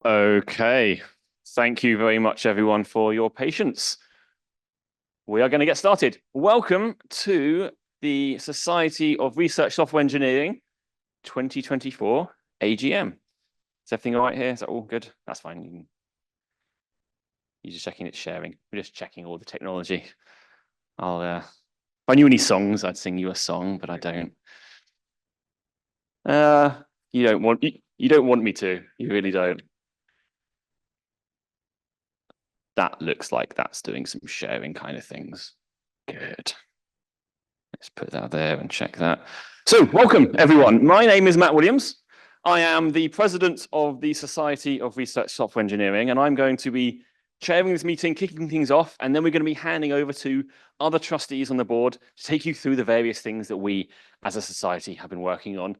Okay, thank you very much, everyone, for your patience. We are going to get started. Welcome to the Society of Research Software Engineering 2024 AGM. Is everything all right here? Is that all good? That's fine. You're just checking it's sharing. We're just checking all the technology. If I knew any songs, I'd sing you a song, but I don't. You don't want me to. You really don't. That looks like that's doing some sharing kind of things. Good. Let's put that there and check that. So, welcome everyone. My name is Matt Williams. I am the president of the Society of Research Software Engineering, and I'm going to be chairing this meeting, kicking things off, and then we're going to be handing over to other trustees on the board to take you through the various things that we as a society have been working on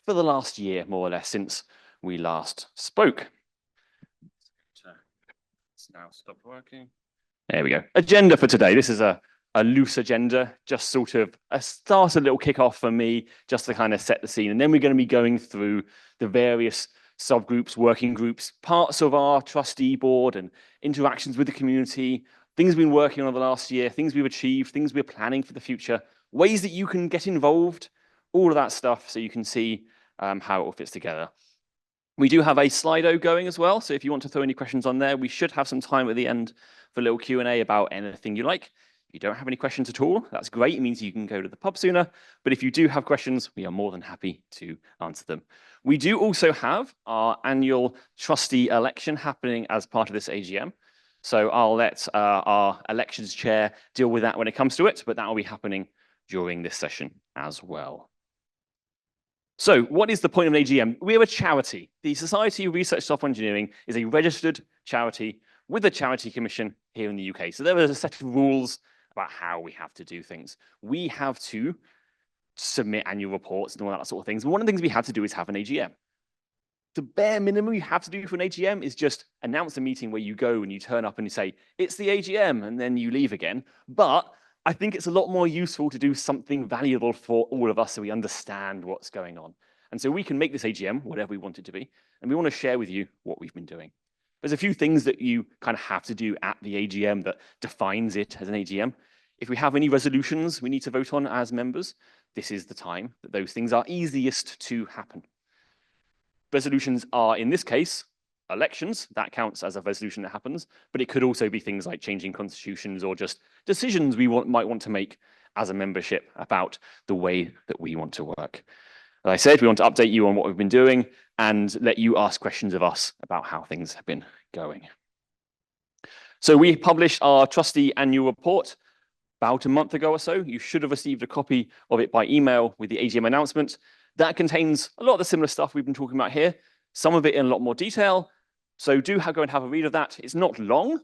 for the last year, more or less, since we last spoke. It's now stopped working. There we go. Agenda for today. This is a loose agenda, just sort of a little kickoff for me, just to kind of set the scene. And then we're going to be going through the various subgroups, working groups, parts of our trustee board and interactions with the community, things we've been working on the last year, things we've achieved, things we're planning for the future, ways that you can get involved, all of that stuff so you can see how it all fits together. We do have a Slido going as well, so if you want to throw any questions on there, we should have some time at the end for a little Q&A about anything you like. If you don't have any questions at all, that's great. It means you can go to the pub sooner. But if you do have questions, we are more than happy to answer them. We do also have our annual trustee election happening as part of this AGM. So I'll let our elections chair deal with that when it comes to it, but that will be happening during this session as well. So what is the point of an AGM? We're a charity. The Society of Research Software Engineering is a registered charity with a charity commission here in the UK. So there is a set of rules about how we have to do things. We have to submit annual reports and all that sort of things. One of the things we have to do is have an AGM. The bare minimum you have to do for an AGM is just announce a meeting where you go and you turn up and you say, it's the AGM, and then you leave again. But I think it's a lot more useful to do something valuable for all of us so we understand what's going on. And so we can make this AGM whatever we want it to be, and we want to share with you what we've been doing. There's a few things that you kind of have to do at the AGM that defines it as an AGM. If we have any resolutions we need to vote on as members, this is the time that those things are easiest to happen. Resolutions are, in this case, elections. That counts as a resolution that happens, but it could also be things like changing constitutions or just decisions we might want to make as a membership about the way that we want to work. As I said, we want to update you on what we've been doing and let you ask questions of us about how things have been going. So we published our trustee annual report about a month ago or so. You should have received a copy of it by email with the AGM announcement. That contains a lot of the similar stuff we've been talking about here, some of it in a lot more detail. So do go and have a read of that. It's not long,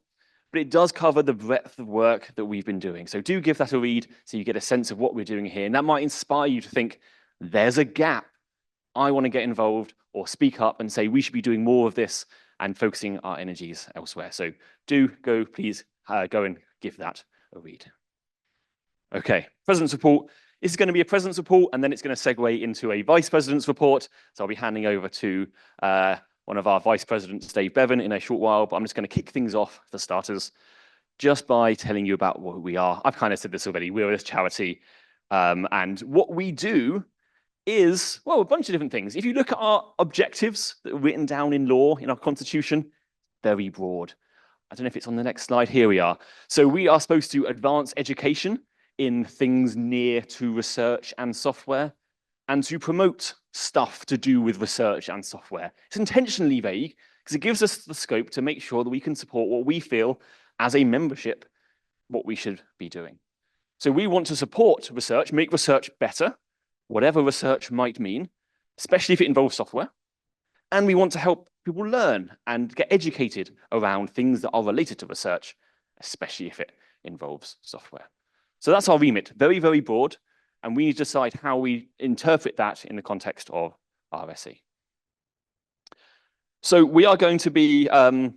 but it does cover the breadth of work that we've been doing. So do give that a read so you get a sense of what we're doing here. And that might inspire you to think, there's a gap. I want to get involved or speak up and say we should be doing more of this and focusing our energies elsewhere. So do go, please go and give that a read. Okay, President's report. This is going to be a President's report, and then it's going to segue into a Vice President's report. So I'll be handing over to one of our Vice Presidents, Dave Bevan, in a short while, but I'm just going to kick things off for starters just by telling you about what we are. I've kind of said this already. We're a charity, and what we do is, well, a bunch of different things. If you look at our objectives that are written down in law, in our constitution, very broad. I don't know if it's on the next slide. Here we are. So we are supposed to advance education in things near to research and software, and to promote stuff to do with research and software. It's intentionally vague because it gives us the scope to make sure that we can support what we feel as a membership, what we should be doing. So we want to support research, make research better, whatever research might mean, especially if it involves software. And we want to help people learn and get educated around things that are related to research, especially if it involves software. So that's our remit, very, very broad, and we need to decide how we interpret that in the context of RSE. So we are going to be holding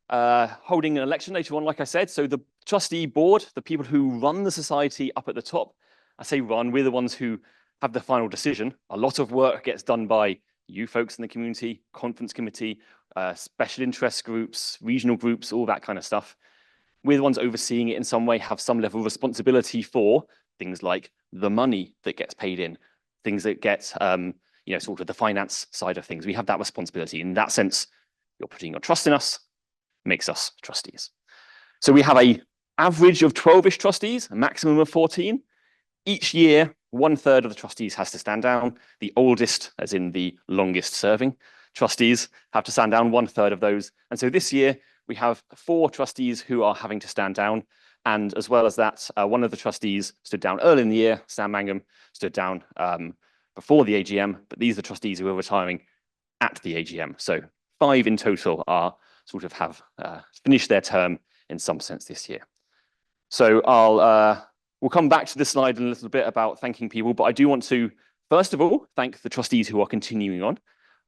an election later on, like I said. So the trustee board, the people who run the society up at the top, I say run, we're the ones who have the final decision. A lot of work gets done by you folks in the community, conference committee, special interest groups, regional groups, all that kind of stuff. We're the ones overseeing it in some way, have some level of responsibility for things like the money that gets paid in, things that get, sort of the finance side of things. We have that responsibility. In that sense, you're putting your trust in us, makes us trustees. So we have an average of 12-ish trustees, a maximum of 14. Each year, 1/3 of the trustees has to stand down. The oldest, as in the longest serving trustees, have to stand down, 1/3 of those. And so this year, we have 4 trustees who are having to stand down. And as well as that, one of the trustees stood down early in the year. Sam Mangum stood down before the AGM, but these are the trustees who are retiring at the AGM. So 5 in total are sort of have finished their term in some sense this year. So we'll come back to this slide in a little bit about thanking people, but I do want to, first of all, thank the trustees who are continuing on,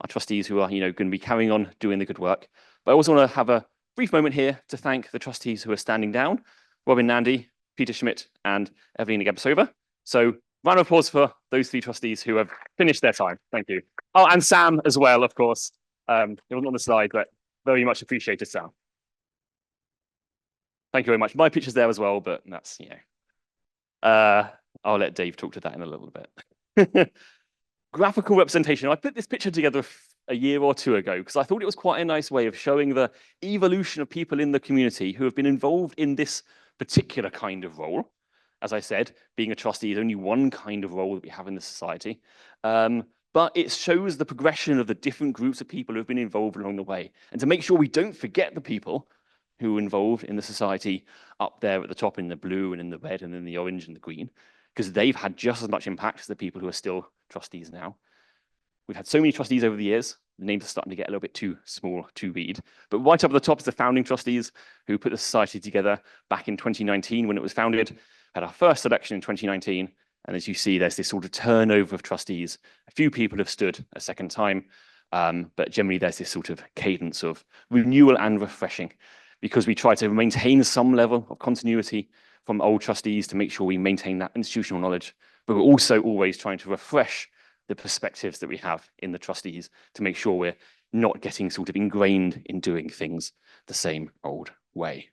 our trustees who are, going to be carrying on doing the good work. But I also want to have a brief moment here to thank the trustees who are standing down, Robin Nandy, Peter Schmidt, and Evelina Gebsova. So round of applause for those 3 trustees who have finished their time. Thank you. Oh, and Sam as well, of course. It wasn't on the slide, but very much appreciated, Sam. Thank you very much. My picture's there as well, but that's, I'll let Dave talk to that in a little bit. Graphical representation. I put this picture together a year or 2 ago because I thought it was quite a nice way of showing the evolution of people in the community who have been involved in this particular kind of role. As I said, being a trustee is only one kind of role that we have in the society. But it shows the progression of the different groups of people who have been involved along the way. And to make sure we don't forget the people who are involved in the society up there at the top in the blue and in the red and in the orange and the green, because they've had just as much impact as the people who are still trustees now. We've had so many trustees over the years, the names are starting to get a little bit too small to read. But right up at the top is the founding trustees who put the society together back in 2019 when it was founded, had our first election in 2019. And as you see, there's this sort of turnover of trustees. A few people have stood a second time, but generally there's this sort of cadence of renewal and refreshing, because we try to maintain some level of continuity from old trustees to make sure we maintain that institutional knowledge, but we're also always trying to refresh the perspectives that we have in the trustees to make sure we're not getting sort of ingrained in doing things the same old way.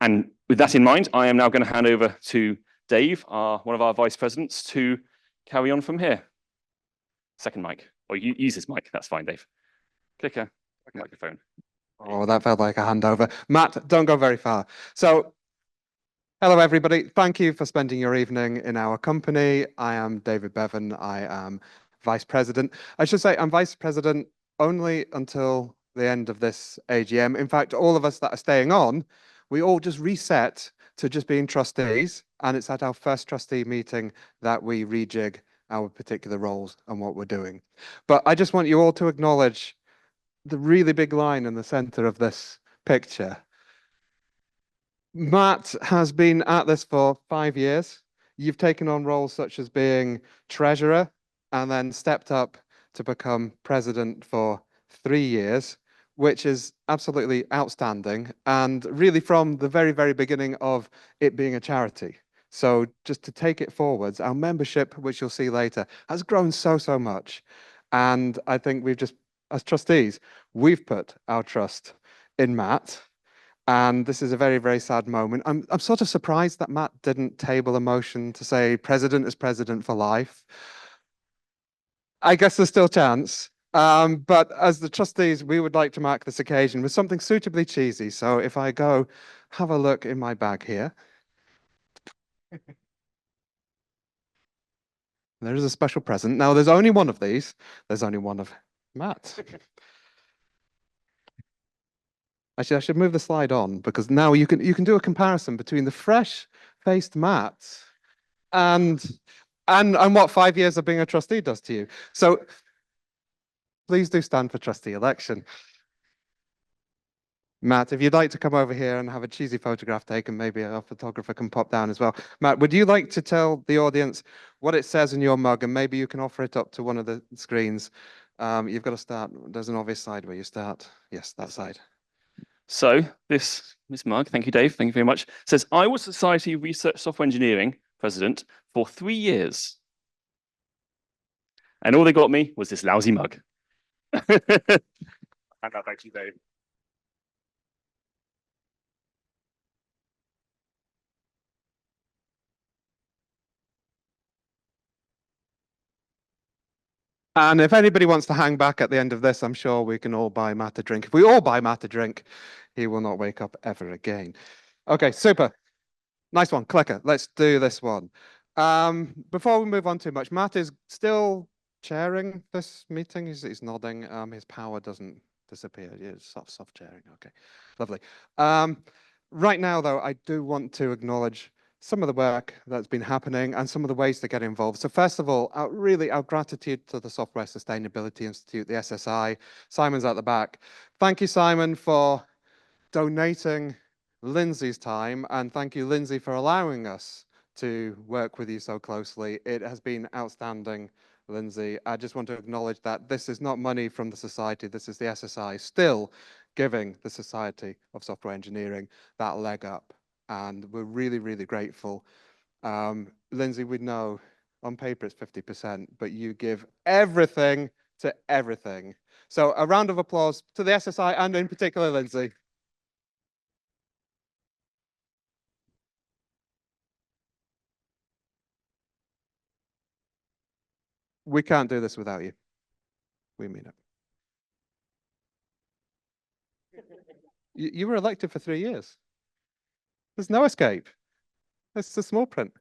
And with that in mind, I am now going to hand over to Dave, one of our vice presidents, to carry on from here. Second mic, or use this mic, that's fine, Dave. Clicker, microphone. Oh, that felt like a handover. Matt, don't go very far. So, hello, everybody. Thank you for spending your evening in our company. I am David Bevan. I am Vice President. I should say I'm Vice President only until the end of this AGM. In fact, all of us that are staying on, we all just reset to just being trustees. And it's at our first trustee meeting that we rejig our particular roles and what we're doing. But I just want you all to acknowledge the really big line in the center of this picture. Matt has been at this for 5 years. You've taken on roles such as being treasurer and then stepped up to become president for 3 years, which is absolutely outstanding. And really from the very, very beginning of it being a charity. So just to take it forwards, our membership, which you'll see later, has grown so much. And I think we've just, as trustees, we've put our trust in Matt. And this is a very, very sad moment. I'm sort of surprised that Matt didn't table a motion to say president is president for life. I guess there's still a chance. But as the trustees, we would like to mark this occasion with something suitably cheesy. So if I go have a look in my bag here. There is a special present. Now, there's only one of these. There's only one of Matt. Actually, I should move the slide on because now you can do a comparison between the fresh-faced Matt and what 5 years of being a trustee does to you. So please do stand for trustee election. Matt, if you'd like to come over here and have a cheesy photograph taken, maybe a photographer can pop down as well. Matt, would you like to tell the audience what it says in your mug, and maybe you can offer it up to one of the screens? You've got to start. There's an obvious side where you start. Yes, that side. So this mug, thank you, Dave, thank you very much, says, I was Society Research Software Engineering President for 3 years. And all they got me was this lousy mug. And that back to you, Dave. And if anybody wants to hang back at the end of this, I'm sure we can all buy Matt a drink. If we all buy Matt a drink, he will not wake up ever again. Okay, super. Nice one, clicker. Let's do this one. Before we move on too much, Matt is still chairing this meeting. He's nodding. His power doesn't disappear. It's soft chairing. Okay, lovely. Right now, though, I do want to acknowledge some of the work that's been happening and some of the ways to get involved. So first of all, really our gratitude to the Software Sustainability Institute, the SSI. Simon's at the back. Thank you, Simon, for donating Lindsay's time, and thank you, Lindsay, for allowing us to work with you so closely. It has been outstanding, Lindsay. I just want to acknowledge that this is not money from the society. This is the SSI still giving the Society of Software Engineering that leg up. And we're really, really grateful. Lindsay, we know on paper it's 50%, but you give everything to everything. So a round of applause to the SSI and in particular, Lindsay. We can't do this without you. We mean it. You were elected for 3 years. There's no escape. It's the small print.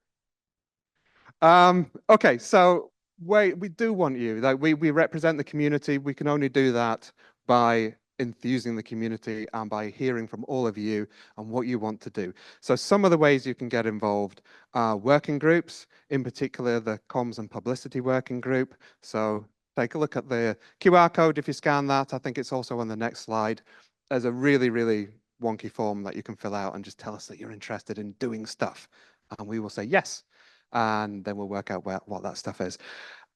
Okay, so we do want you. Like we represent the community. We can only do that by enthusing the community and by hearing from all of you on what you want to do. So some of the ways you can get involved are working groups, in particular the comms and publicity working group. So take a look at the QR code if you scan that. I think it's also on the next slide. There's a really, really wonky form that you can fill out and just tell us that you're interested in doing stuff. And we will say yes. And then we'll work out what that stuff is.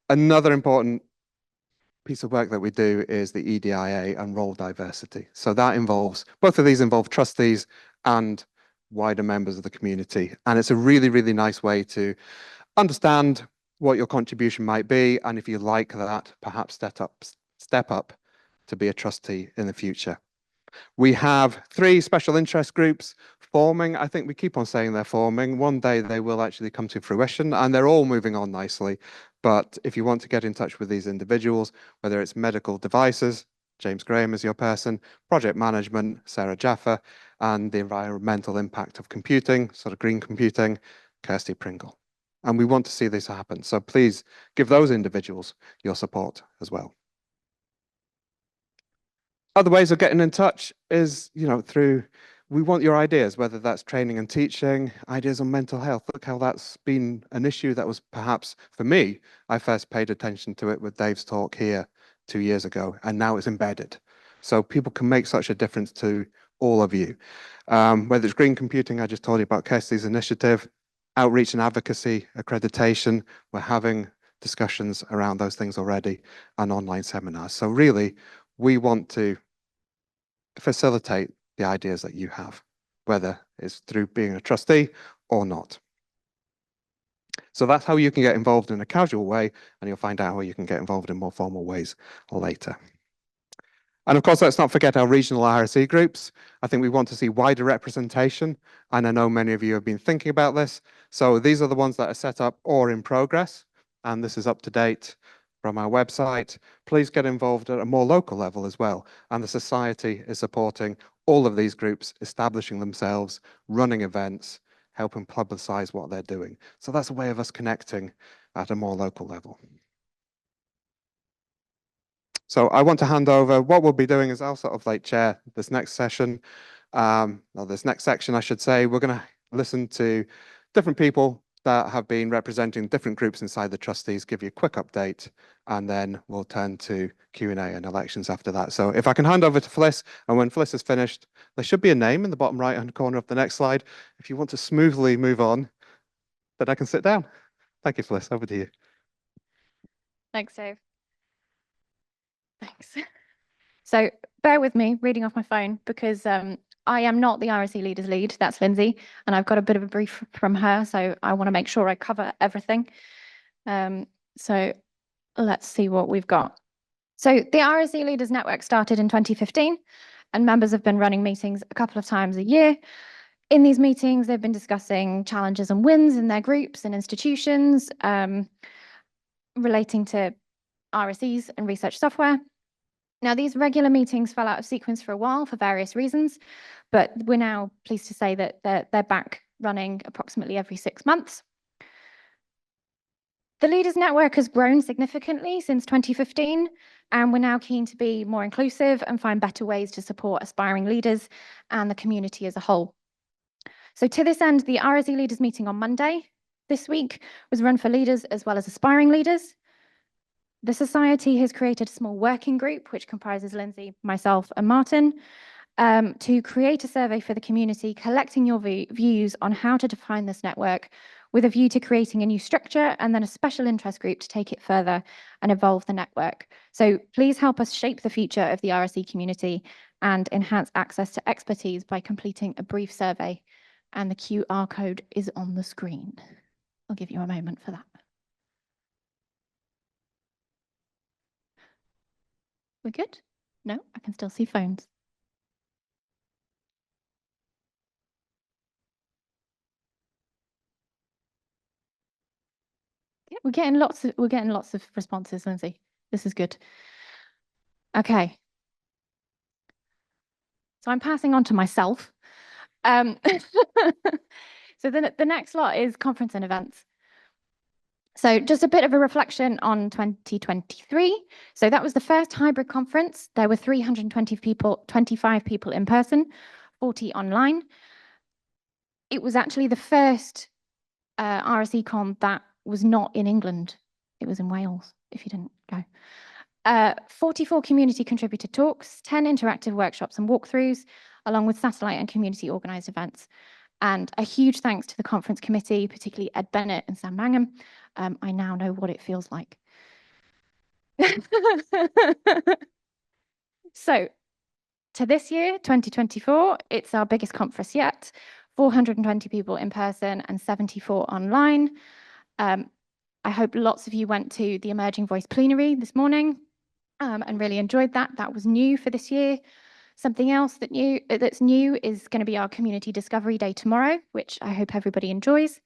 Another important piece of work that we do is the EDIA and role diversity. So that involves, both of these involve trustees and wider members of the community. And it's a really, really nice way to understand what your contribution might be. And if you like that, perhaps step up to be a trustee in the future. We have 3 special interest groups forming. I think we keep on saying they're forming. One day they will actually come to fruition and they're all moving on nicely. But if you want to get in touch with these individuals, whether it's medical devices, James Graham is your person, project management, Sarah Jaffa, and the environmental impact of computing, sort of green computing, Kirsty Pringle. And we want to see this happen. So please give those individuals your support as well. Other ways of getting in touch is, through, we want your ideas, whether that's training and teaching, ideas on mental health. Look how that's been an issue that was perhaps, for me, I first paid attention to it with Dave's talk here 2 years ago, and now it's embedded. So people can make such a difference to all of you. Whether it's green computing, I just told you about Kirsty's initiative, outreach and advocacy, accreditation, we're having discussions around those things already, and online seminars. So really, we want to facilitate the ideas that you have, whether it's through being a trustee or not. So that's how you can get involved in a casual way, and you'll find out how you can get involved in more formal ways later. And of course, let's not forget our regional RSE groups. I think we want to see wider representation, and I know many of you have been thinking about this. So these are the ones that are set up or in progress, and this is up to date from our website. Please get involved at a more local level as well. And the Society is supporting all of these groups, establishing themselves, running events, helping publicize what they're doing. So that's a way of us connecting at a more local level. So I want to hand over. What we'll be doing is I'll sort of like chair this next session, or this next section, I should say. We're going to listen to different people that have been representing different groups inside the trustees, give you a quick update, and then we'll turn to Q&A and elections after that. So if I can hand over to Fliss, and when Fliss is finished, there should be a name in the bottom right-hand corner of the next slide. If you want to smoothly move on, then I can sit down. Thank you, Fliss. Over to you. Thanks, Dave. Thanks. So bear with me reading off my phone because I am not the RSE Leaders Lead, that's Lindsay, and I've got a bit of a brief from her, so I want to make sure I cover everything. So let's see what we've got. So the RSE Leaders Network started in 2015, and members have been running meetings a couple of times a year. In these meetings, they've been discussing challenges and wins in their groups and institutions relating to RSEs and research software. Now, these regular meetings fell out of sequence for a while for various reasons, but we're now pleased to say that they're back running approximately every 6 months. The Leaders Network has grown significantly since 2015, and we're now keen to be more inclusive and find better ways to support aspiring leaders and the community as a whole. So to this end, the RSE Leaders meeting on Monday this week was run for leaders as well as aspiring leaders. The Society has created a small working group, which comprises Lindsay, myself, and Martin, to create a survey for the community, collecting your views on how to define this network with a view to creating a new structure and then a special interest group to take it further and evolve the network. So please help us shape the future of the RSE community and enhance access to expertise by completing a brief survey. And the QR code is on the screen. I'll give you a moment for that. We're good? No, I can still see phones. Yeah, we're getting lots of responses, Lindsay. This is good. Okay. So I'm passing on to myself. So the next lot is conference and events. So just a bit of a reflection on 2023. So that was the first hybrid conference. There were 320 people, 25 people in person, 40 online. It was actually the first RSE Con that was not in England. It was in Wales, if you didn't go. 44 community contributed talks, 10 interactive workshops and walkthroughs, along with satellite and community organised events. And a huge thanks to the conference committee, particularly Ed Bennett and Sam Mangum. I now know what it feels like. So to this year, 2024, it's our biggest conference yet, 420 people in person and 74 online. I hope lots of you went to the Emerging Voice plenary this morning and really enjoyed that. That was new for this year. Something else that's new is going to be our Community Discovery Day tomorrow, which I hope everybody enjoys.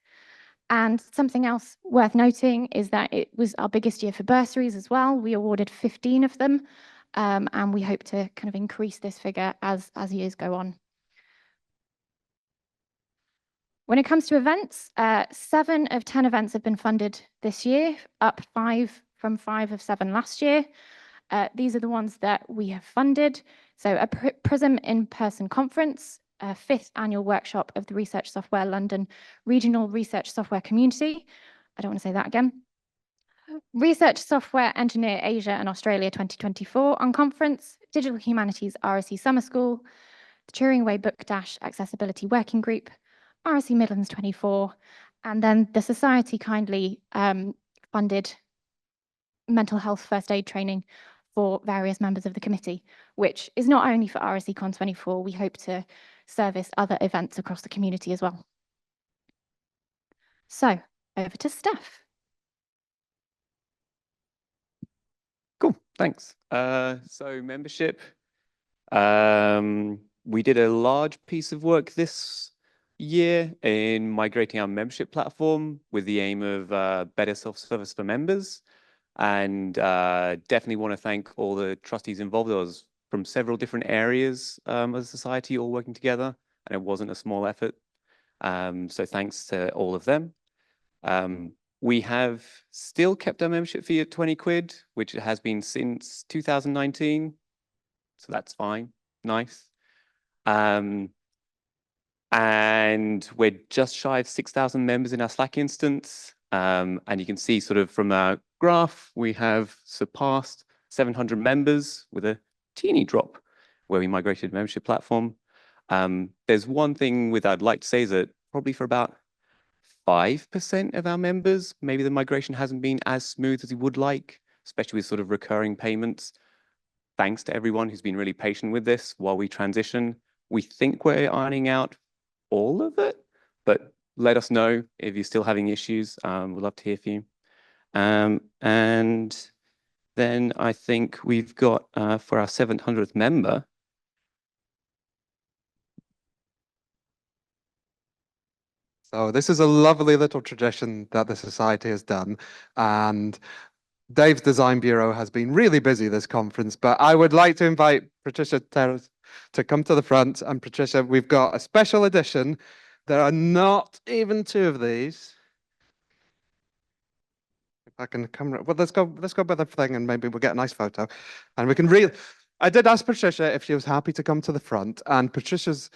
And something else worth noting is that it was our biggest year for bursaries as well. We awarded 15 of them, and we hope to kind of increase this figure as years go on. When it comes to events, 7 of 10 events have been funded this year, up 5 from 5 of 7 last year. These are the ones that we have funded. So a PRISM in-person conference, a 5th annual workshop of the Research Software London Regional Research Software Community. I don't want to say that again. Research Software Engineer Asia and Australia 2024 on conference, Digital Humanities RSE Summer School, the Turing Way Book Dash Accessibility Working Group, RSE Midlands 24, and then the Society kindly funded mental health first aid training for various members of the committee, which is not only for RSE Con 24, we hope to service other events across the community as well. So over to Steph. Cool, thanks. So membership, we did a large piece of work this year in migrating our membership platform with the aim of better self-service for members. And definitely want to thank all the trustees involved. There was from several different areas of the society all working together, and it wasn't a small effort. So thanks to all of them. We have still kept our membership fee at 20 quid, which it has been since 2019. So that's fine, nice. And we're just shy of 6,000 members in our Slack instance. And you can see sort of from our graph, we have surpassed 700 members with a teeny drop where we migrated the membership platform. There's one thing I'd like to say is that probably for about 5% of our members, maybe the migration hasn't been as smooth as we would like, especially with sort of recurring payments. Thanks to everyone who's been really patient with this while we transition. We think we're ironing out all of it, but let us know if you're still having issues. We'd love to hear from you. And then I think we've got for our 700th member. So this is a lovely little tradition that the Society has done. And Dave's Design Bureau has been really busy this conference, but I would like to invite Patricia Terrace to come to the front. And Patricia, we've got a special edition. There are not even two of these. If I can come, well, let's go by the thing and maybe we'll get a nice photo. And we can really, I did ask Patricia if she was happy to come to the front, and Patricia's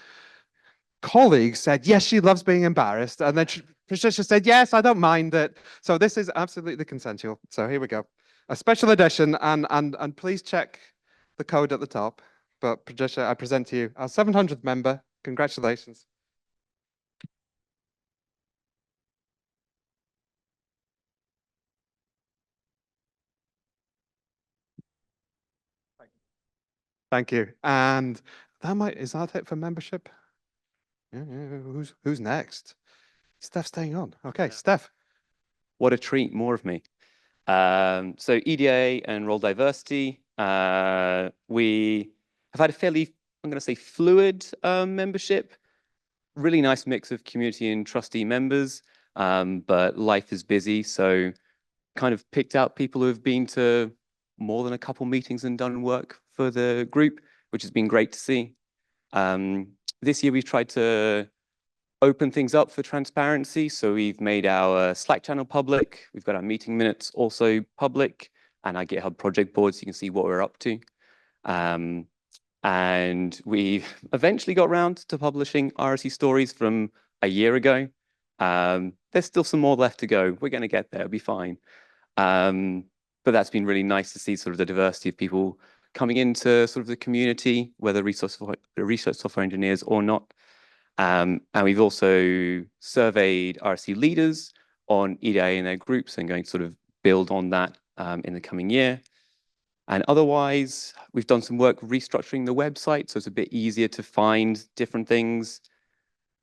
colleague said, yes, she loves being embarrassed. And then Patricia said, yes, I don't mind it. So this is absolutely consensual. So here we go. A special edition, and please check the code at the top. But Patricia, I present to you our 700th member. Congratulations. Thank you. And is that it for membership? Yeah, who's next? Steph staying on. Okay, yeah. Steph. What a treat, more of me. So EDA and role diversity, we have had a fairly, I'm going to say, fluid membership. Really nice mix of community and trustee members, but life is busy, so kind of picked out people who have been to more than a couple meetings and done work for the group, which has been great to see. This year we've tried to open things up for transparency. So we've made our Slack channel public. We've got our meeting minutes also public, and our GitHub project board, so you can see what we're up to. And we eventually got around to publishing RSE stories from a year ago. There's still some more left to go. We're going to get there. It'll be fine. But that's been really nice to see sort of the diversity of people coming into sort of the community, whether research software engineers or not. And we've also surveyed RSE leaders on EDA and their groups and going to sort of build on that in the coming year. And otherwise, we've done some work restructuring the website, so it's a bit easier to find different things,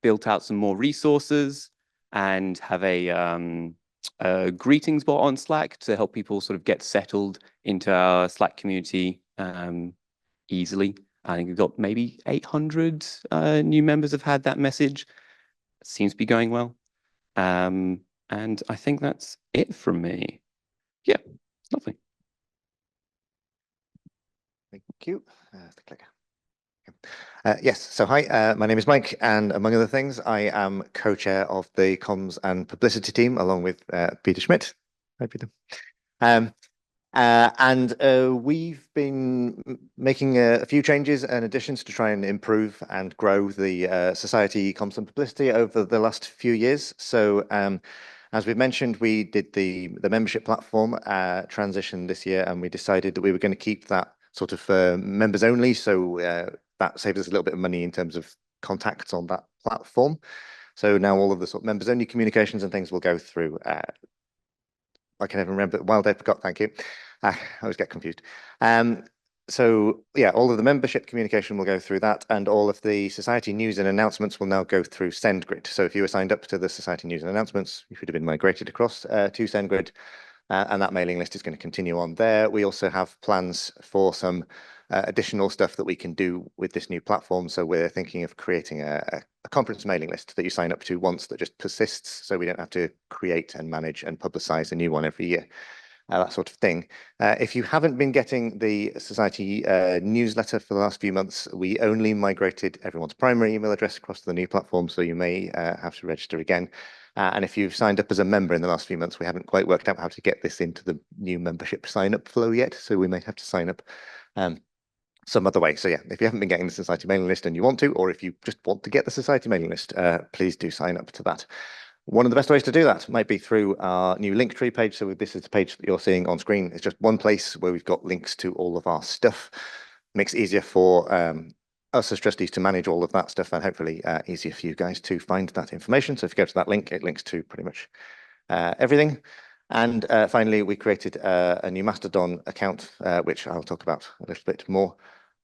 built out some more resources, and have a greetings bot on Slack to help people sort of get settled into our Slack community easily. I think we've got maybe 800 new members have had that message. It seems to be going well. And I think that's it from me. Yeah, lovely. Thank you. The clicker. Yes, so hi, my name is Mike, and among other things, I am co-chair of the comms and publicity team along with Peter Schmidt. Hi, Peter. We've been making a few changes and additions to try and improve and grow the Society comms and publicity over the last few years. So as we've mentioned, we did the membership platform transition this year, and we decided that we were going to keep that sort of members only. So that saves us a little bit of money in terms of contacts on that platform. So now all of the sort of members only communications and things will go through. I can never remember. Wild I forgot. Thank you. I always get confused. So yeah, all of the membership communication will go through that, and all of the Society news and announcements will now go through SendGrid. So if you were signed up to the Society news and announcements, you should have been migrated across to SendGrid, and that mailing list is going to continue on there. We also have plans for some additional stuff that we can do with this new platform. So we're thinking of creating a conference mailing list that you sign up to once that just persists, so we don't have to create and manage and publicize a new one every year. That sort of thing. If you haven't been getting the Society newsletter for the last few months, we only migrated everyone's primary email address across to the new platform, so you may have to register again. And if you've signed up as a member in the last few months, we haven't quite worked out how to get this into the new membership sign-up flow yet, so we may have to sign up some other way. So yeah, if you haven't been getting the Society mailing list and you want to, or if you just want to get the Society mailing list, please do sign up to that. One of the best ways to do that might be through our new Linktree page. So this is the page that you're seeing on screen. It's just one place where we've got links to all of our stuff. Makes it easier for us as trustees to manage all of that stuff, and hopefully easier for you guys to find that information. So if you go to that link, it links to pretty much everything. And finally, we created a new Mastodon account, which I'll talk about a little bit more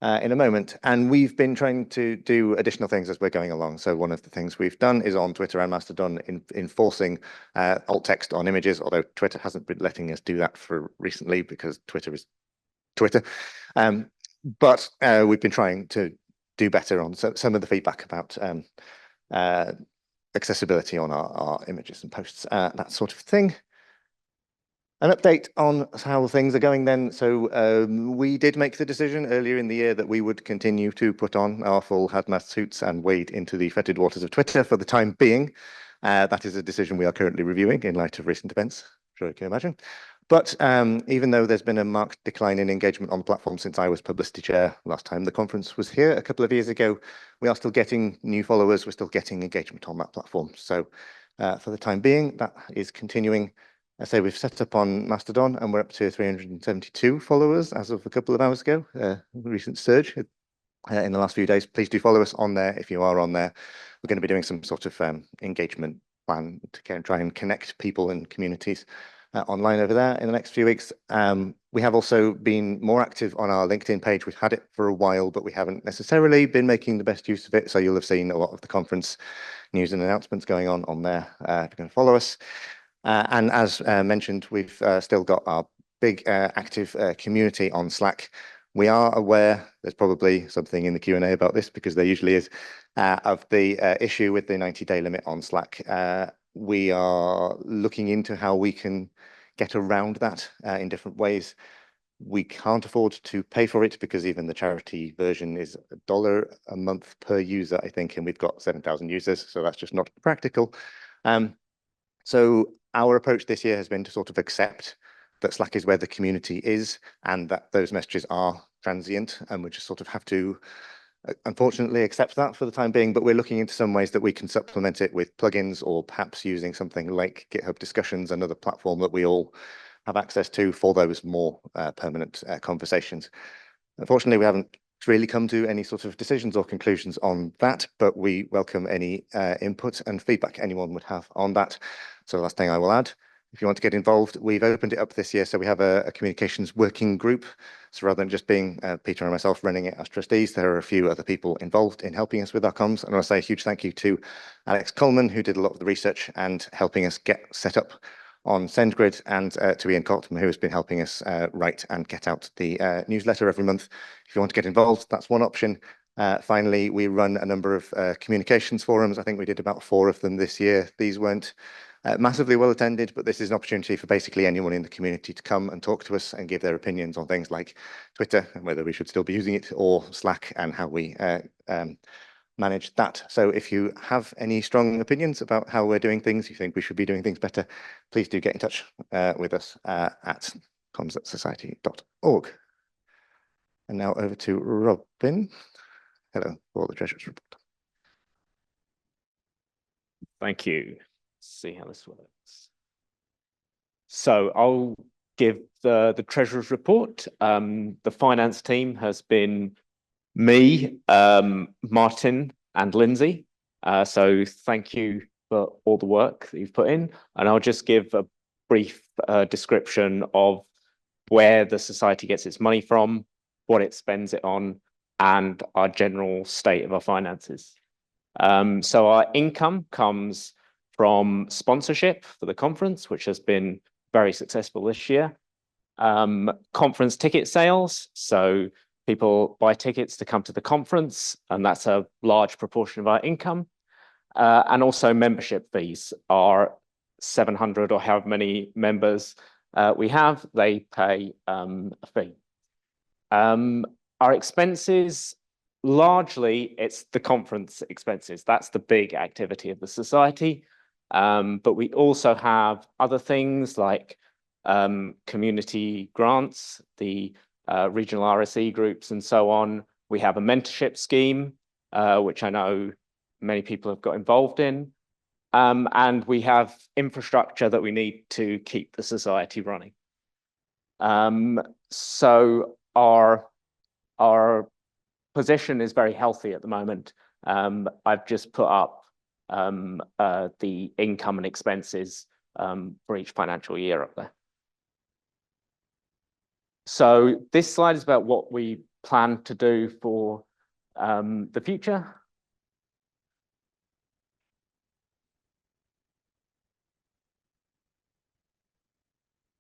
in a moment. And we've been trying to do additional things as we're going along. So one of the things we've done is on Twitter and Mastodon enforcing alt text on images, although Twitter hasn't been letting us do that for recently because Twitter is Twitter. But we've been trying to do better on some of the feedback about accessibility on our images and posts, that sort of thing. An update on how things are going then. So we did make the decision earlier in the year that we would continue to put on our full hazmat suits and wade into the fetid waters of Twitter for the time being. That is a decision we are currently reviewing in light of recent events, I'm sure you can imagine. But even though there's been a marked decline in engagement on the platform since I was publicity chair last time the conference was here a couple of years ago, we are still getting new followers. We're still getting engagement on that platform. So for the time being, that is continuing. I say we've set up on Mastodon and we're up to 372 followers as of a couple of hours ago, recent surge in the last few days. Please do follow us on there if you are on there. We're going to be doing some sort of engagement plan to try and connect people and communities online over there in the next few weeks. We have also been more active on our LinkedIn page. We've had it for a while, but we haven't necessarily been making the best use of it. So you'll have seen a lot of the conference news and announcements going on there if you're going to follow us. And as mentioned, we've still got our big active community on Slack. We are aware there's probably something in the Q&A about this because there usually is of the issue with the 90-day limit on Slack. We are looking into how we can get around that in different ways. We can't afford to pay for it because even the charity version is $1 a month per user, I think, and we've got 7,000 users, so that's just not practical. So our approach this year has been to sort of accept that Slack is where the community is and that those messages are transient, and we just sort of have to unfortunately accept that for the time being, but we're looking into some ways that we can supplement it with plugins or perhaps using something like GitHub Discussions, another platform that we all have access to for those more permanent conversations. Unfortunately, we haven't really come to any sort of decisions or conclusions on that, but we welcome any input and feedback anyone would have on that. So the last thing I will add, if you want to get involved, we've opened it up this year. So we have a communications working group. So rather than just being Peter and myself running it as trustees, there are a few other people involved in helping us with our comms. And I want to say a huge thank you to Alex Coleman, who did a lot of the research and helping us get set up on SendGrid, and to Ian Cotton, who has been helping us write and get out the newsletter every month. If you want to get involved, that's one option. Finally, we run a number of communications forums. I think we did about 4 of them this year. These weren't massively well attended, but this is an opportunity for basically anyone in the community to come and talk to us and give their opinions on things like Twitter and whether we should still be using it, or Slack and how we manage that. So if you have any strong opinions about how we're doing things, you think we should be doing things better, please do get in touch with us at comms@society.org. And now over to Robin. Hello, for the Treasurer's Report. Thank you. Let's see how this works. So I'll give the Treasurer's Report. The finance team has been me, Martin and Lindsay. So thank you for all the work that you've put in. And I'll just give a brief description of where the society gets its money from, what it spends it on, and our general state of our finances. So our income comes from sponsorship for the conference, which has been very successful this year. Conference ticket sales, so people buy tickets to come to the conference, and that's a large proportion of our income. And also membership fees are 700 or however many members we have, they pay a fee. Our expenses, largely it's the conference expenses. That's the big activity of the society. But we also have other things like community grants, the regional RSE groups and so on. We have a mentorship scheme, which I know many people have got involved in. And we have infrastructure that we need to keep the society running. So our position is very healthy at the moment. I've just put up the income and expenses for each financial year up there. So this slide is about what we plan to do for the future.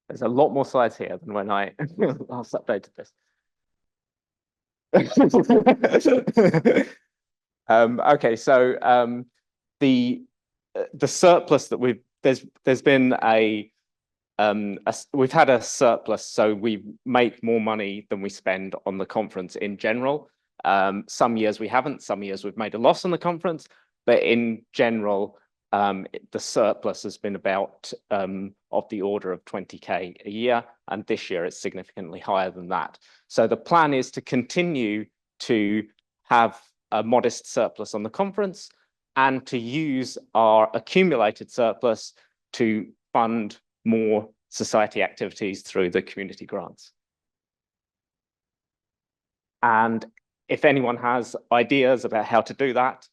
There's a lot more slides here than when I last updated this. Okay, so the surplus that there's been we've had a surplus, so we make more money than we spend on the conference in general. Some years we haven't, some years we've made a loss on the conference, but in general, the surplus has been about of the order of 20k a year, and this year it's significantly higher than that. So the plan is to continue to have a modest surplus on the conference and to use our accumulated surplus to fund more society activities through the community grants. And if anyone has ideas about how to do that,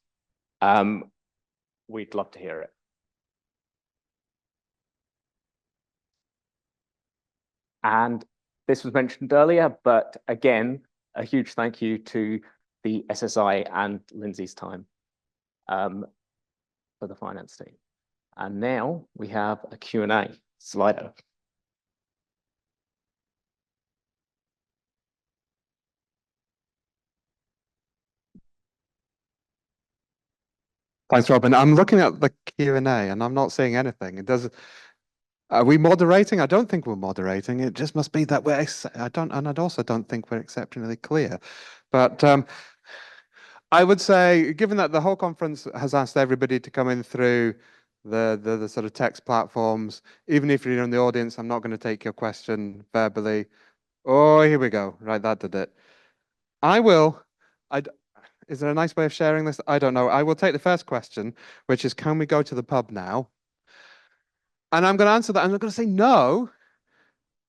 we'd love to hear it. And this was mentioned earlier, but again, a huge thank you to the SSI and Lindsay's time for the finance team. And now we have a Q&A. Slido. Thanks, Robin. I'm looking at the Q&A and I'm not seeing anything. It does. Are we moderating? I don't think we're moderating. It just must be that I also don't think we're exceptionally clear. But I would say, given that the whole conference has asked everybody to come in through the sort of text platforms, even if you're in the audience, I'm not going to take your question verbally. Oh, here we go. Right, that did it. Is there a nice way of sharing this? I don't know. I will take the first question, which is, can we go to the pub now? And I'm going to answer that. I'm not going to say no.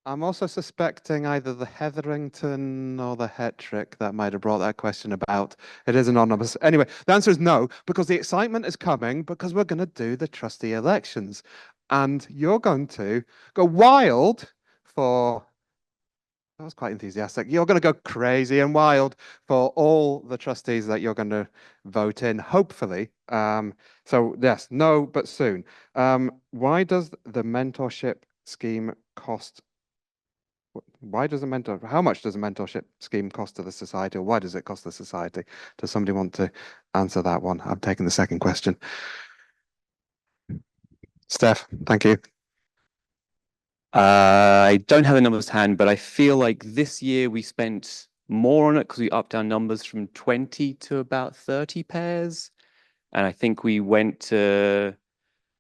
I'm also suspecting either the Hetherington or the Hetrick that might have brought that question about. It is anonymous. Anyway, the answer is no, because the excitement is coming, because we're going to do the trustee elections. And you're going to go wild for... That was quite enthusiastic. You're going to go crazy and wild for all the trustees that you're going to vote in, hopefully. So yes, no, but soon. Why does the mentorship scheme cost? How much does a mentorship scheme cost to the society, or why does it cost the society? Does somebody want to answer that one? I'm taking the second question. Steph, thank you. I don't have the numbers to hand, but I feel like this year we spent more on it because we upped our numbers from 20 to about 30 pairs. And I think we went to,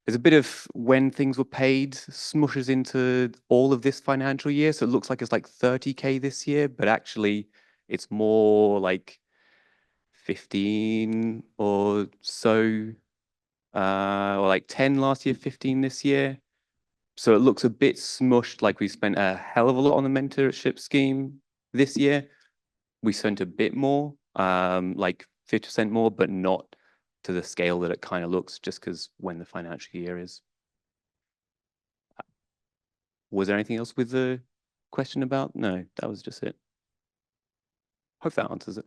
there's a bit of when things were paid smushes into all of this financial year. So it looks like it's like 30k this year, but actually it's more like 15 or so, or like 10 last year, 15 this year. So it looks a bit smushed, like we spent a hell of a lot on the mentorship scheme this year. We spent a bit more, like 50% more, but not to the scale that it kind of looks, just because when the financial year is. Was there anything else with the question about? No, that was just it. Hope that answers it.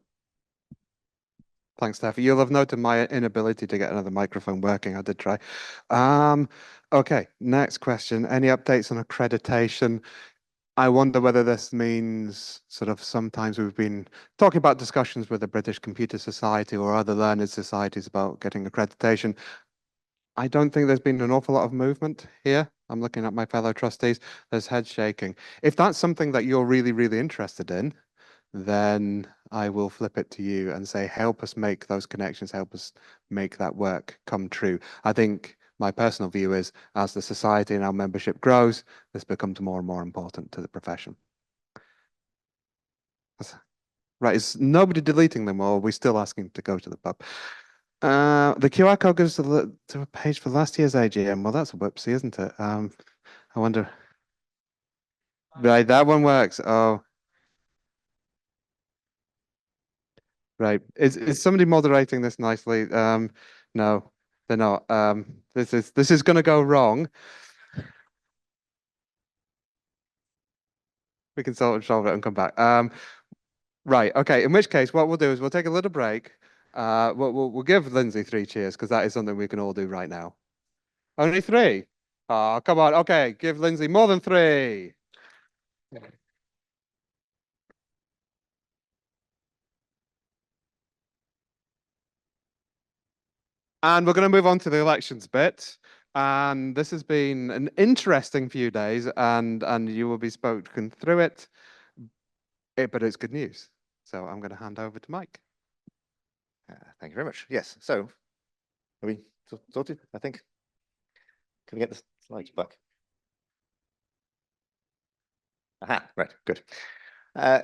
Thanks, Steph. You'll have noted my inability to get another microphone working. I did try. Okay, next question. Any updates on accreditation? I wonder whether this means sort of sometimes we've been talking about discussions with the British Computer Society or other learned societies about getting accreditation. I don't think there's been an awful lot of movement here. I'm looking at my fellow trustees. There's head shaking. If that's something that you're really, really interested in, then I will flip it to you and say, help us make those connections, help us make that work come true. I think my personal view is, as the society and our membership grows, this becomes more and more important to the profession. Right, is nobody deleting them, or are we still asking to go to the pub? The QR code goes to a page for last year's AGM. Well, that's a whoopsie, isn't it? I wonder. Right, that one works. Oh. Right. Is somebody moderating this nicely? No, they're not. This is going to go wrong. We can solve it and come back. Right. Okay. In which case, what we'll do is we'll take a little break. We'll give Lindsay 3 cheers because that is something we can all do right now. Only 3? Oh, come on. Okay. Give Lindsay more than 3. And we're going to move on to the elections bit. And this has been an interesting few days, and you will be spoken through it. But it's good news. So I'm going to hand over to Mike. Thank you very much. Yes. So, are we sorted? I think. Can we get the slides back? Aha, right, good.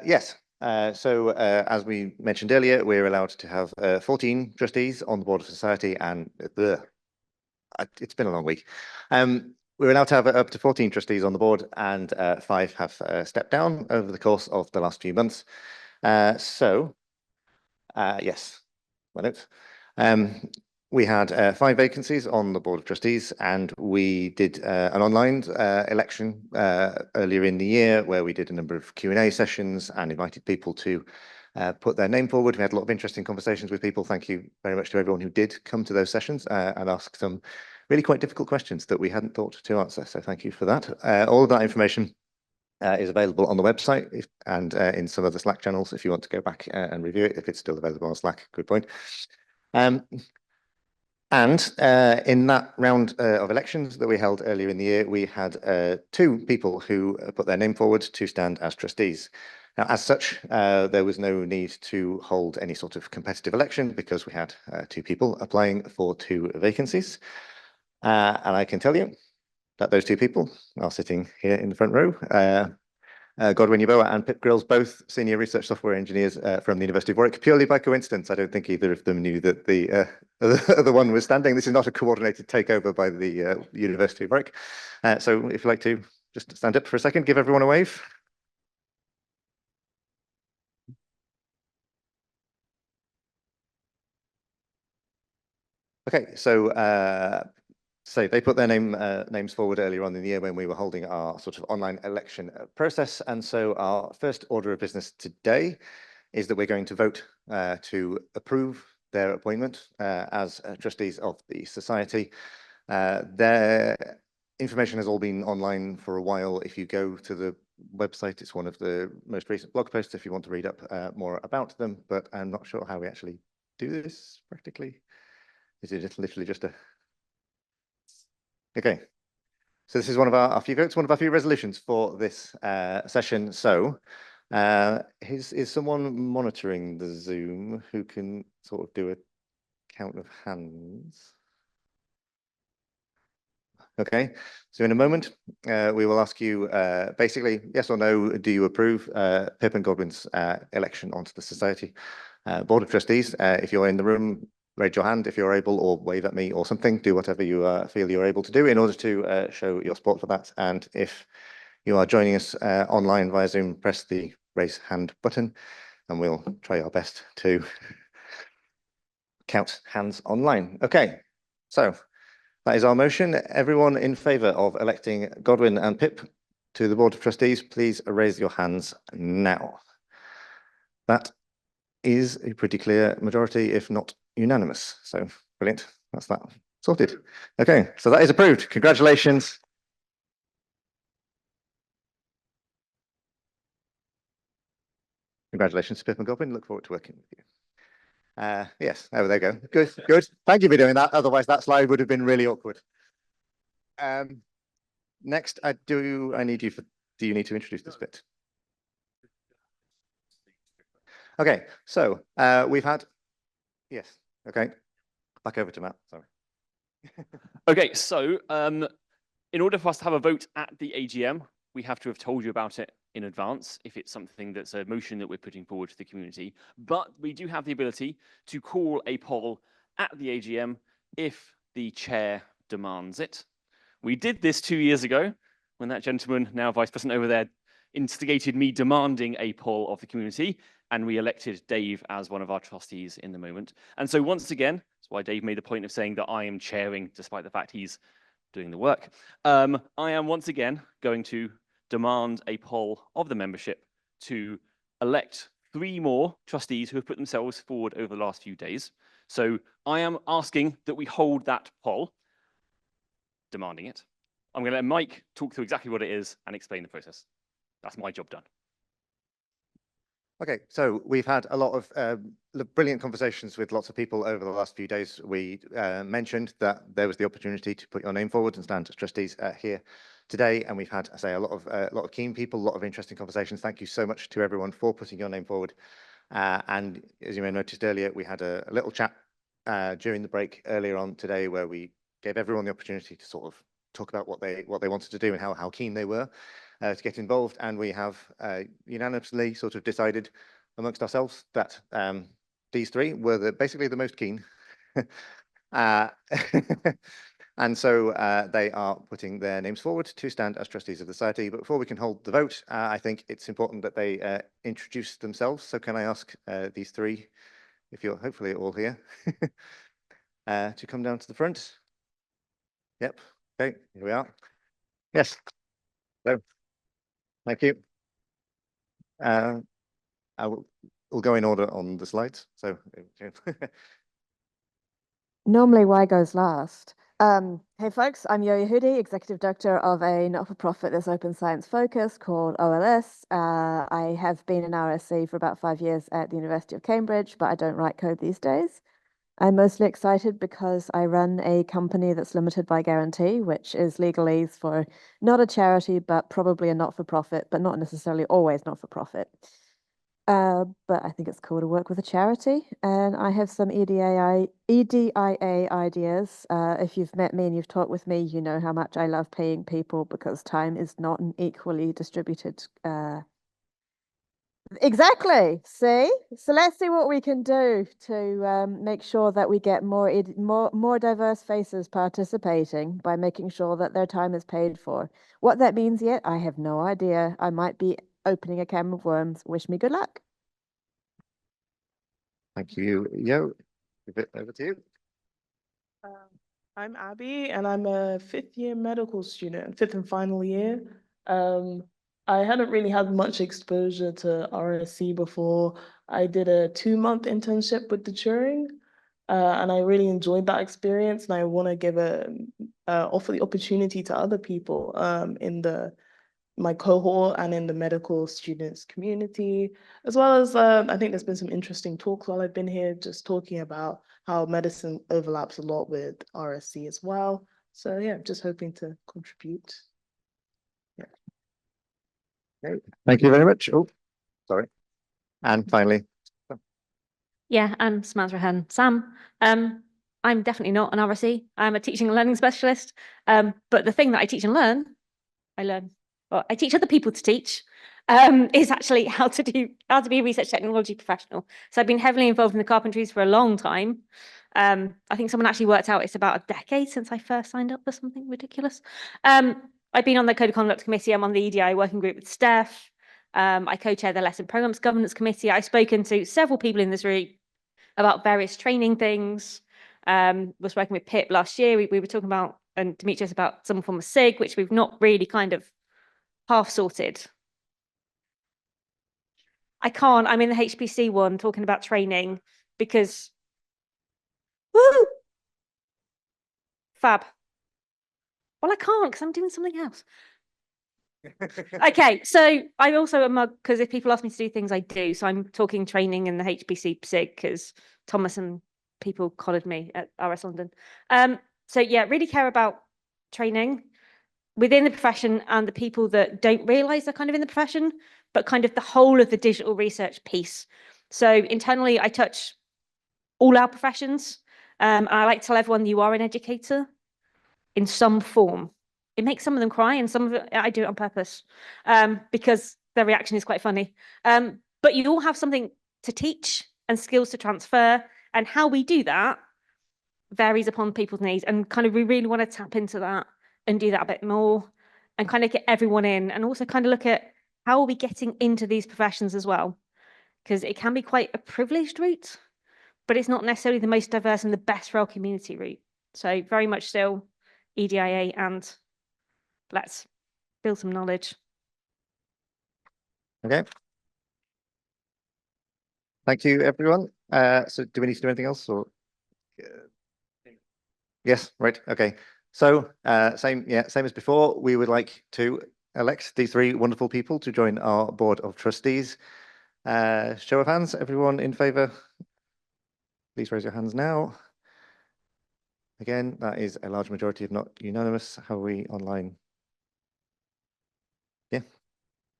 Yes, so as we mentioned earlier, we're allowed to have 14 trustees on the Board of Society, and it's been a long week. We're allowed to have up to 14 trustees on the board, and 5 have stepped down over the course of the last few months. Yes, my notes. We had 5 vacancies on the Board of Trustees, and we did an online election earlier in the year where we did a number of Q&A sessions and invited people to put their name forward. We had a lot of interesting conversations with people. Thank you very much to everyone who did come to those sessions and ask some really quite difficult questions that we hadn't thought to answer. So thank you for that. All of that information is available on the website and in some of the Slack channels if you want to go back and review it, if it's still available on Slack. Good point. And in that round of elections that we held earlier in the year, we had 2 people who put their name forward to stand as trustees. Now, as such, there was no need to hold any sort of competitive election because we had 2 people applying for 2 vacancies. And I can tell you that those 2 people are sitting here in the front row. Godwin Yeboah and Pip Grills, both senior research software engineers from the University of Warwick, purely by coincidence. I don't think either of them knew that the other one was standing. This is not a coordinated takeover by the University of Warwick. So if you'd like to just stand up for a second, give everyone a wave. Okay, so they put their names forward earlier on in the year when we were holding our sort of online election process. And so our first order of business today is that we're going to vote to approve their appointment as trustees of the society. Their information has all been online for a while. If you go to the website, it's one of the most recent blog posts if you want to read up more about them, but I'm not sure how we actually do this practically. Is it just literally just a... Okay, so this is one of our few votes, one of our few resolutions for this session. So is someone monitoring the Zoom who can sort of do a count of hands? Okay, so in a moment, we will ask you basically, yes or no, do you approve Pip and Godwin's election onto the Society Board of Trustees? If you're in the room, raise your hand if you're able, or wave at me or something. Do whatever you feel you're able to do in order to show your support for that. And if you are joining us online via Zoom, press the raise hand button and we'll try our best to count hands online. Okay, so that is our motion. Everyone in favour of electing Godwin and Pip to the Board of Trustees, please raise your hands now. That is a pretty clear majority, if not unanimous. So brilliant. That's that sorted. Okay, so that is approved. Congratulations. Congratulations to Pip and Godwin. Look forward to working with you. Yes, oh, there you go. Good, good. Thank you for doing that. Otherwise, that slide would have been really awkward. Next, do you need to introduce this bit? Okay, so we've had, yes, okay. Back over to Matt, sorry. Okay, so in order for us to have a vote at the AGM, we have to have told you about it in advance if it's something that's a motion that we're putting forward to the community. But we do have the ability to call a poll at the AGM if the chair demands it. We did this 2 years ago when that gentleman, now Vice President over there, instigated me demanding a poll of the community, and we elected Dave as one of our trustees in the moment. And so once again, that's why Dave made a point of saying that I am chairing, despite the fact he's doing the work. I am once again going to demand a poll of the membership to elect 3 more trustees who have put themselves forward over the last few days. So I am asking that we hold that poll, demanding it. I'm going to let Mike talk through exactly what it is and explain the process. That's my job done. Okay, so we've had a lot of brilliant conversations with lots of people over the last few days. We mentioned that there was the opportunity to put your name forward and stand as trustees here today, and we've had, I say, a lot of keen people, a lot of interesting conversations. Thank you so much to everyone for putting your name forward. And as you may have noticed earlier, we had a little chat during the break earlier on today where we gave everyone the opportunity to sort of talk about what they wanted to do and how keen they were to get involved. And we have unanimously sort of decided amongst ourselves that these 3 were basically the most keen. And so they are putting their names forward to stand as trustees of the society. But before we can hold the vote, I think it's important that they introduce themselves. So can I ask these 3, if you're hopefully all here, to come down to the front? Yep. Okay, here we are. Yes. Hello. Thank you. We'll go in order on the slides. So Normally, Y goes last. Hey folks, I'm Yo Yehudi, Executive Director of a not-for-profit that's open science focused called OLS. I have been an RSE for about 5 years at the University of Cambridge, but I don't write code these days. I'm mostly excited because I run a company that's limited by guarantee, which is legalese for not a charity, but probably a not-for-profit, but not necessarily always not-for-profit. But I think it's cool to work with a charity, and I have some EDIA ideas. If you've met me and you've talked with me, you know how much I love paying people because time is not an equally distributed. Exactly. See, so let's see what we can do to make sure that we get more diverse faces participating by making sure that their time is paid for. What that means yet, I have no idea. I might be opening a can of worms. Wish me good luck. thank you, Yo. Over to you. I'm Abby, and I'm a 5th year medical student, 5th and final year. I hadn't really had much exposure to RSE before. I did a 2-month internship with the Turing, and I really enjoyed that experience. And I want to give offer the opportunity to other people in my cohort and in the medical students community, as well as I think there's been some interesting talks while I've been here, just talking about how medicine overlaps a lot with RSE as well. So yeah, just hoping to contribute. Yeah. Okay. Thank you very much. Oh, sorry. And finally. Yeah, I'm Samantha Ahern. Sam. I'm definitely not an RSE. I'm a teaching and learning specialist. But the thing that I teach and learn, I teach other people to teach, is actually how to be a research technology professional. So I've been heavily involved in the carpentries for a long time. I think someone actually worked out it's about a decade since I first signed up for something ridiculous. I've been on the Code of Conduct Committee. I'm on the EDI working group with Steph. I co-chair the Lesson Programs Governance Committee. I've spoken to several people in this room about various training things. Was working with Pip last year. We were talking about, and Demetrius, about some form of SIG, which we've not really kind of half sorted. I'm in the HPC one talking about training because, woo, fab. Well, I can't because I'm doing something else. Okay, so I also am because if people ask me to do things, I do. So I'm talking training in the HPC SIG because Thomas and people collared me at RS London. So yeah, really care about training within the profession and the people that don't realise they're kind of in the profession, but kind of the whole of the digital research piece. So internally, I touch all our professions. And I like to tell everyone you are an educator in some form. It makes some of them cry, and some of it I do it on purpose because their reaction is quite funny. But you all have something to teach and skills to transfer, and how we do that varies upon people's needs. And kind of we really want to tap into that and do that a bit more and kind of get everyone in, and also kind of look at how are we getting into these professions as well, because it can be quite a privileged route, but it's not necessarily the most diverse and the best for our community route. So very much still EDIA, and let's build some knowledge. Okay. Thank you, everyone. So do we need to do anything else or? Yes, right. Okay. So same as before, we would like to elect these three wonderful people to join our board of trustees. Show of hands, everyone in favour? Please raise your hands now. Again, that is a large majority, if not unanimous. How are we online? Yeah.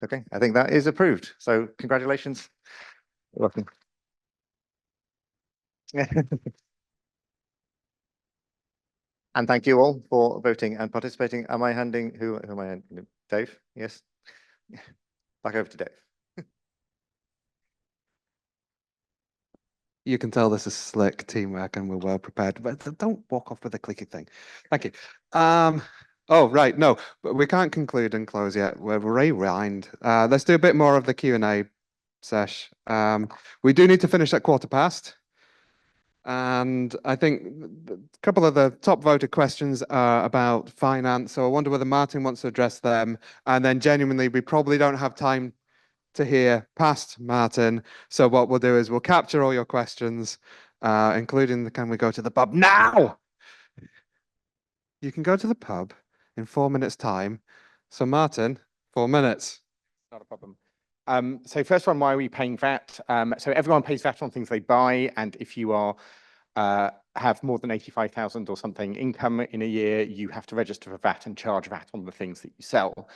Okay, I think that is approved. So congratulations. You're welcome. And thank you all for voting and participating. Am I handing, who am I handing? Dave? Yes. Back over to Dave. You can tell this is slick teamwork and we're well prepared, but don't walk off with a clicky thing. Thank you. Oh, right. No, but we can't conclude and close yet. We're rewind. Let's do a bit more of the Q&A sesh. We do need to finish at 1:15. And I think a couple of the top voted questions are about finance. So I wonder whether Martin wants to address them. And then genuinely, we probably don't have time to hear past Martin. So what we'll do is we'll capture all your questions, including the can we go to the pub now? You can go to the pub in 4 minutes time. So Martin, 4 minutes. Not a problem. So first one, why are we paying VAT? So everyone pays VAT on things they buy, and if you are have more than 85,000 or something income in a year, you have to register for VAT and charge VAT on the things that you sell.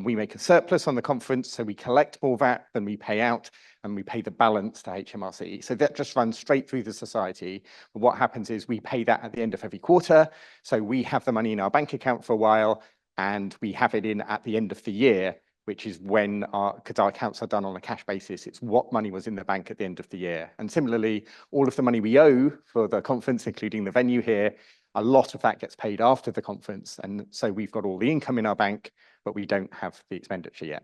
We make a surplus on the conference, so we collect more VAT than we pay out, and we pay the balance to HMRC. So that just runs straight through the society. But what happens is we pay that at the end of every quarter. So we have the money in our bank account for a while, and we have it in at the end of the year, which is when because our accounts are done on a cash basis, it's what money was in the bank at the end of the year. And similarly, all of the money we owe for the conference, including the venue here, a lot of that gets paid after the conference. And so we've got all the income in our bank, but we don't have the expenditure yet.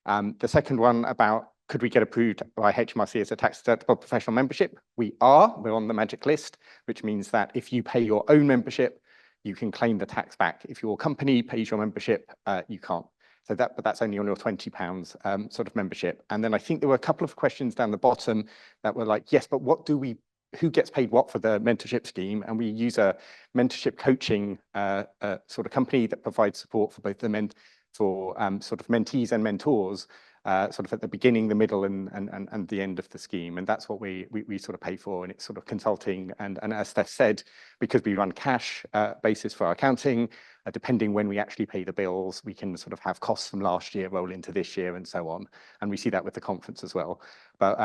The second one about could we get approved by HMRC as a tax-deductible professional membership? We're on the magic list, which means that if you pay your own membership, you can claim the tax back. If your company pays your membership, you can't. So but that's only on your £20 sort of membership. And then I think there were a couple of questions down the bottom that were like, yes, but who gets paid what for the mentorship scheme? And we use a mentorship coaching sort of company that provides support for both the sort of mentees and mentors, sort of at the beginning, the middle, and the end of the scheme. And that's what we sort of pay for. And it's sort of consulting. And as Steph said, because we run cash basis for our accounting, depending when we actually pay the bills, we can sort of have costs from last year roll into this year and so on. And we see that with the conference as well. But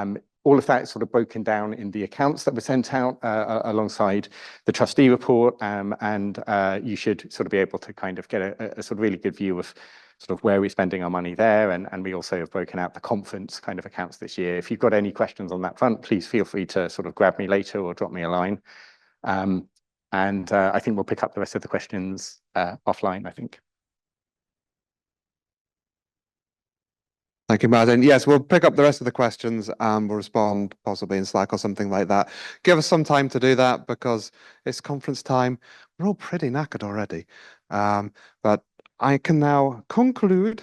all of that is sort of broken down in the accounts that were sent out alongside the trustee report. And you should sort of be able to kind of get a sort of really good view of sort of where we're spending our money there. And we also have broken out the conference kind of accounts this year. If you've got any questions on that front, please feel free to sort of grab me later or drop me a line. And I think we'll pick up the rest of the questions offline, I think. Thank you, Martin. Yes, we'll pick up the rest of the questions and we'll respond possibly in Slack or something like that. Give us some time to do that because it's conference time. We're all pretty knackered already. But I can now conclude.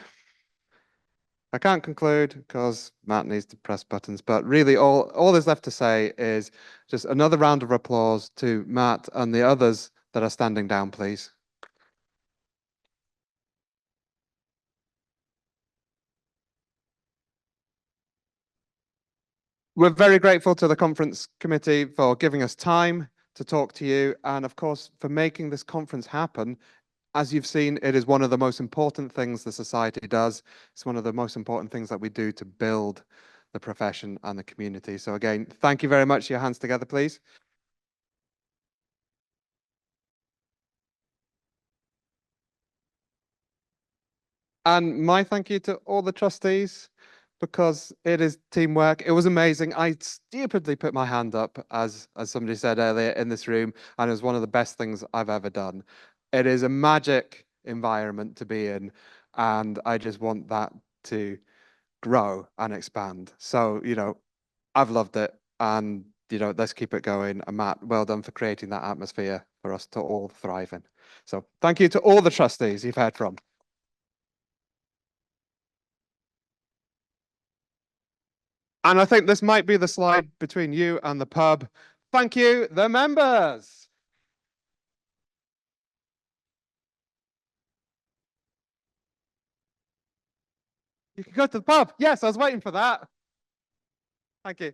I can't conclude because Matt needs to press buttons, but really all there's left to say is just another round of applause to Matt and the others that are standing down, please. We're very grateful to the conference committee for giving us time to talk to you and of course for making this conference happen. As you've seen, it is one of the most important things the society does. It's one of the most important things that we do to build the profession and the community. So again, thank you very much. Your hands together, please. And my thank you to all the trustees because it is teamwork. It was amazing. I stupidly put my hand up, as somebody said earlier in this room, and it was one of the best things I've ever done. It is a magic environment to be in, and I just want that to grow and expand. So, I've loved it, and, let's keep it going. And Matt, well done for creating that atmosphere for us to all thrive in. So thank you to all the trustees you've heard from. And I think this might be the slide between you and the pub. Thank you, the members. You can go to the pub. Yes, I was waiting for that. Thank you.